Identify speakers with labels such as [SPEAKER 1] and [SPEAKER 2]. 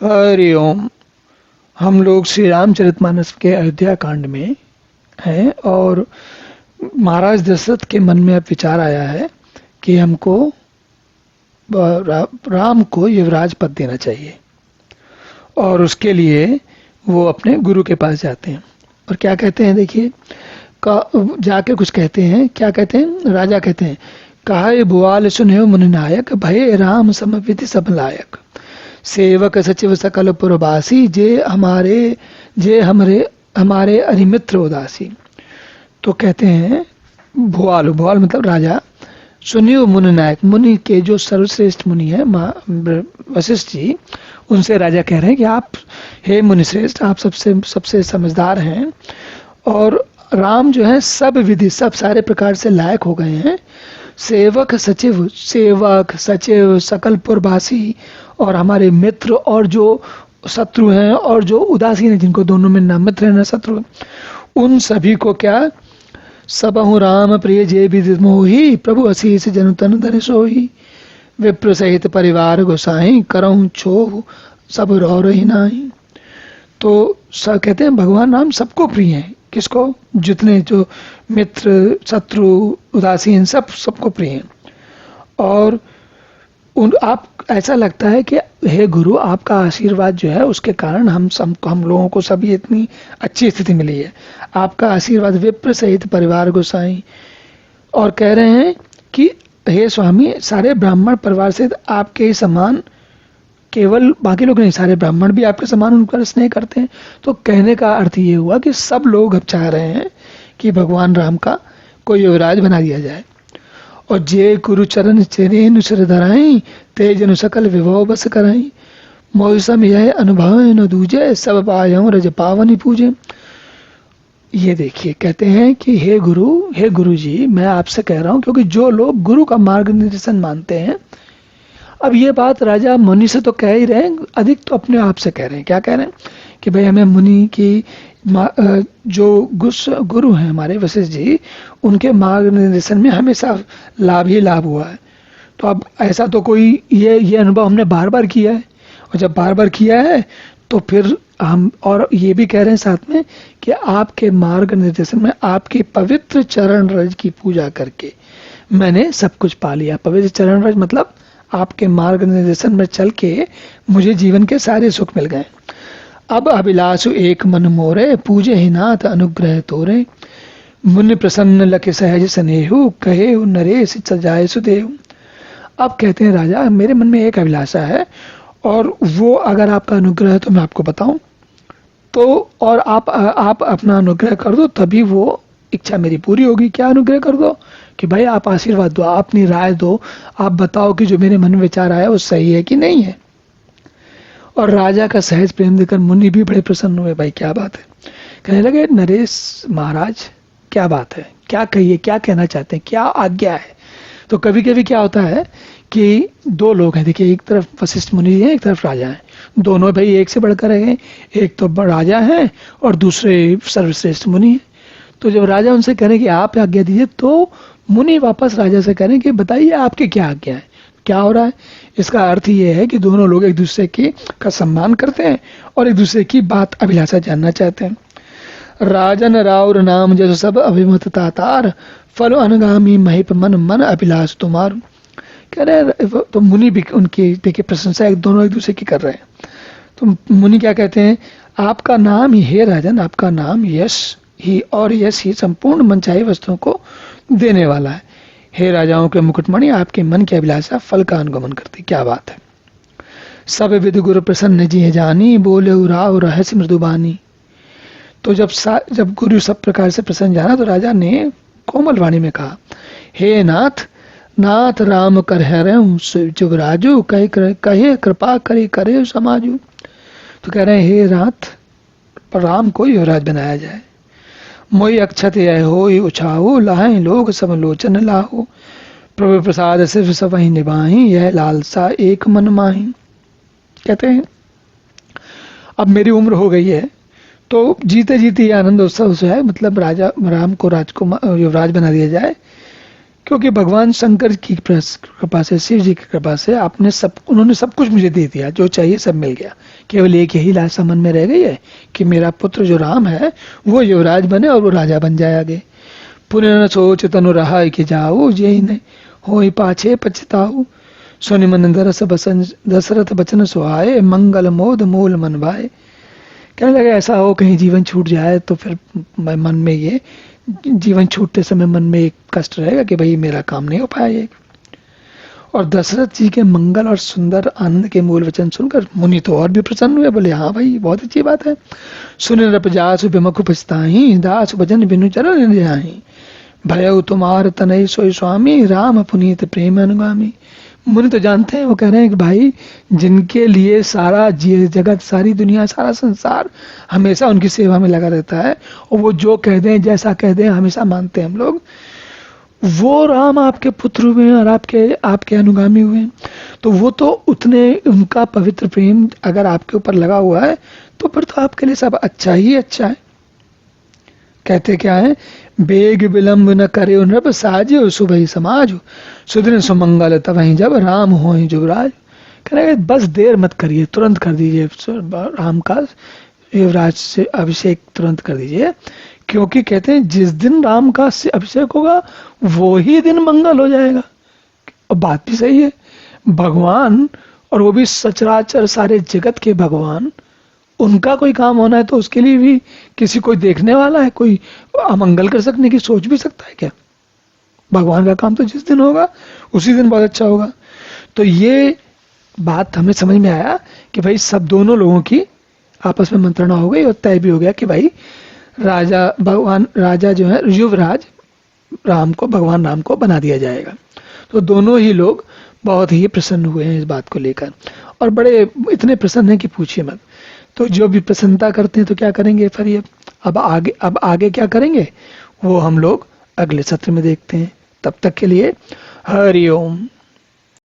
[SPEAKER 1] हरि ओम। हम लोग श्री रामचरितमानस के अयोध्या कांड में हैं और महाराज दशरथ के मन में अब विचार आया है कि हमको राम को युवराज पद देना चाहिए और उसके लिए वो अपने गुरु के पास जाते हैं और क्या कहते हैं, देखिए जाके कुछ कहते हैं। क्या कहते हैं? राजा कहते हैं, कहा भुआल सुने मुनिनायक, भय राम समविधि सब लायक, सेवक सचिव सकल पुरवासी, जे हमारे अरिमित्र उदासी। तो कहते हैं भुआल, भुआल मतलब राजा, सुनियो मुनि नायक, मुनि के जो सर्वश्रेष्ठ मुनि है वशिष्ठ जी, उनसे राजा कह रहे हैं कि आप, हे मुनि श्रेष्ठ, आप सबसे समझदार हैं और राम जो है सब विधि सब सारे प्रकार से लायक हो गए हैं। सेवक सचिव सकल पुरवासी, और हमारे मित्र और जो शत्रु हैं और जो उदासीन है, जिनको दोनों में ना मित्र है ना शत्रु है, उन सभी को क्या, सबहु राम प्रिय जे विदित मोहि, प्रभु असीस जन तन धन सोहि, विप्र सहित परिवार गोसाई, करहु छो सब रही नाही। तो सब कहते हैं भगवान राम सबको प्रिय हैं। किसको? जितने जो मित्र शत्रु उदासीन सबको प्रिय हैं। और आप ऐसा लगता है कि हे गुरु, आपका आशीर्वाद जो है उसके कारण हम लोगों को सभी इतनी अच्छी स्थिति मिली है। आपका आशीर्वाद विप्र सहित परिवार गोसाई, और कह रहे हैं कि हे स्वामी, सारे ब्राह्मण परिवार सहित आपके ही समान, केवल बाकी लोग नहीं, सारे ब्राह्मण भी आपके समान उनका स्नेह करते हैं। तो कहने का अर्थ ये हुआ कि सब लोग अब चाह रहे हैं कि भगवान राम का कोई युवराज बना दिया जाए। और जे गुरु चरण चरेनु सिर धराई, तेजनु सकल विभव बस कराई, मौसम यह अनुभव न दूजे, सब पायऊं रज पावनी पूजे। ये देखिए, कहते हैं कि हे गुरु जी, मैं आपसे कह रहा हूं, क्योंकि जो लोग गुरु का मार्गदर्शन मानते हैं, अब ये बात राजा मुनि से तो कह ही रहे हैं, अधिक तो अपने आप से कह रहे हैं। क्या कह रहे हैं कि भाई हमें मुनि की जो गुरु हैं हमारे वशिष्ठ जी, उनके मार्गदर्शन में हमेशा लाभ ही लाभ हुआ है। तो अब ऐसा तो कोई ये अनुभव हमने बार बार किया है, और जब बार बार किया है तो फिर हम, और ये भी कह रहे हैं साथ में कि आपके मार्गदर्शन में, आपके पवित्र चरण रज की पूजा करके मैंने सब कुछ पा लिया। पवित्र चरण रज मतलब आपके मार्गदर्शन में चल के मुझे जीवन के सारे सुख मिल गए। अब अभिलाषु एक मन मोरे, पूजे ही नाथ अनुग्रह तोरे, मुनि प्रसन्न लके सहज स्नेहु, कहे नरेश सजाए सुदेहु। अब कहते हैं राजा, मेरे मन में एक अभिलाषा है, और वो अगर आपका अनुग्रह है तो मैं आपको बताऊं तो, और आप अपना अनुग्रह कर दो तभी वो इच्छा मेरी पूरी होगी। क्या अनुग्रह कर दो? कि भाई आप आशीर्वाद दो, आप अपनी राय दो, आप बताओ कि जो मेरे मन में विचार आया वो सही है कि नहीं है। और राजा का सहज प्रेम देकर मुनि भी बड़े प्रसन्न हुए। भाई क्या बात है। कहने लगे, नरेश महाराज क्या बात है, क्या कहिए, क्या कहना चाहते हैं, क्या आज्ञा है। तो कभी कभी क्या होता है कि दो लोग हैं, देखिए, एक तरफ वशिष्ठ मुनि है, एक तरफ राजा है, दोनों भाई एक से बढ़कर है, एक तो राजा है और दूसरे सर्वश्रेष्ठ मुनि है। तो जब राजा उनसे कह रहे कि आप आज्ञा दीजिए, तो मुनि वापस राजा से कह रहे कि बताइए आपकी क्या आज्ञा है, क्या हो रहा है। इसका अर्थ ये है कि दोनों लोग एक दूसरे का सम्मान करते हैं और एक दूसरे की बात अभिलाषा जानना चाहते हैं। राजन राउर नाम जस सब अभिमत तातार, फल अनुगामी महिप मन मन अभिलाष तुम्हार। कह रहे, तो मुनि भी उनकी देखिए प्रशंसा दोनों एक दूसरे की कर रहे हैं। तो मुनि क्या कहते हैं, आपका नाम ही, हे राजन, आपका नाम यश ही, और यश ही संपूर्ण मनचाही वस्तुओं को देने वाला है। हे राजाओं के मुकुटमणि, आपके मन की अभिलाषा फल का अनुगमन करती। क्या बात है। सब विधि गुरु प्रसन्न जी जानी, बोले राव रहस्य मृदुबानी। तो जब गुरु सब प्रकार से प्रसन्न जाना, तो राजा ने कोमल वाणी में कहा, हे नाथ राम कर जुगराजू, कहे कृपा करे समाजू। तो कह रहे हैं, हे नाथ, राम को युवराज बनाया जाए। मोई अक्षत यह हो उछाऊ, लाहे लोग सब लोचन लाहो, प्रभु प्रसाद सिर्फ सब ही निभाही, यह लालसा एक मन माही। कहते हैं अब मेरी उम्र हो गई है, तो जीते जीते ये आनंद उत्सव है, मतलब राजा राम को युवराज बना दिया जाए। क्योंकि भगवान शंकर की कृपा से, शिव जी की कृपा से उन्होंने सब कुछ मुझे दे दिया, जो चाहिए सब मिल गया। केवल एक यही लालसा मन में रह गई है कि मेरा पुत्र जो राम है वो युवराज बने और वो राजा बन जाए आगे। पुण्य न सोच तनु रहा कि जाऊ, यही नहीं हो पाछे पछताऊ। सुनि मन दशरथ बचन सुहाए, मंगल मोद मूल मन भाए। कहने लगे ऐसा हो कहीं जीवन छूट जाए तो फिर मन में ये जीवन छूटते समय मन में एक कष्ट रहेगा कि भाई मेरा काम नहीं हो पाया ये। और दशरथ जी के मंगल और सुंदर आनंद के मूल वचन सुनकर मुनि तो और भी प्रसन्न हुए, बोले हाँ भाई बहुत अच्छी बात है। सुन रप जासु बिमखु पछताही, दास भजन बिनु चरण जाही। भयउ तुम्हार तनय सोई स्वामी, राम पुनीत प्रेम अनुगामी। मुनि तो जानते हैं, वो कह रहे हैं कि भाई जिनके लिए सारा जगत, सारी दुनिया, सारा संसार हमेशा उनकी सेवा में लगा रहता है और वो जो कह दें, जैसा कह दें, हमेशा मानते हैं हम लोग, वो राम आपके पुत्र हुए और आपके अनुगामी हुए। तो वो तो उतने, उनका पवित्र प्रेम अगर आपके ऊपर लगा हुआ है तो फिर तो आपके लिए सब अच्छा ही अच्छा है। कहते क्या है, बेग विलंब न करे नृप साज, सुबह समाज सुदिन सुमंगल तवहीं जब, राम हो जुबराज। कहने बस देर मत करिए, तुरंत कर दीजिए राम का युवराज से अभिषेक तुरंत कर दीजिए, क्योंकि कहते हैं जिस दिन राम का अभिषेक होगा वो ही दिन मंगल हो जाएगा। और बात भी सही है, भगवान, और वो भी सचराचर सारे जगत के भगवान, उनका कोई काम होना है तो उसके लिए भी किसी कोई देखने वाला है, कोई अमंगल कर सकने की सोच भी सकता है क्या? भगवान का काम तो जिस दिन होगा उसी दिन बहुत अच्छा होगा। तो ये बात हमें समझ में आया कि भाई सब दोनों लोगों की आपस में मंत्रणा हो गई और तय भी हो गया कि भाई राजा जो है युवराज राम को, भगवान राम को बना दिया जाएगा। तो दोनों ही लोग बहुत ही प्रसन्न हुए हैं इस बात को लेकर, और बड़े इतने प्रसन्न हैं कि पूछिए मत। तो जो भी प्रसन्नता करते हैं तो क्या करेंगे फिर ये, अब आगे क्या करेंगे वो हम लोग अगले सत्र में देखते हैं। तब तक के लिए हरि ओम।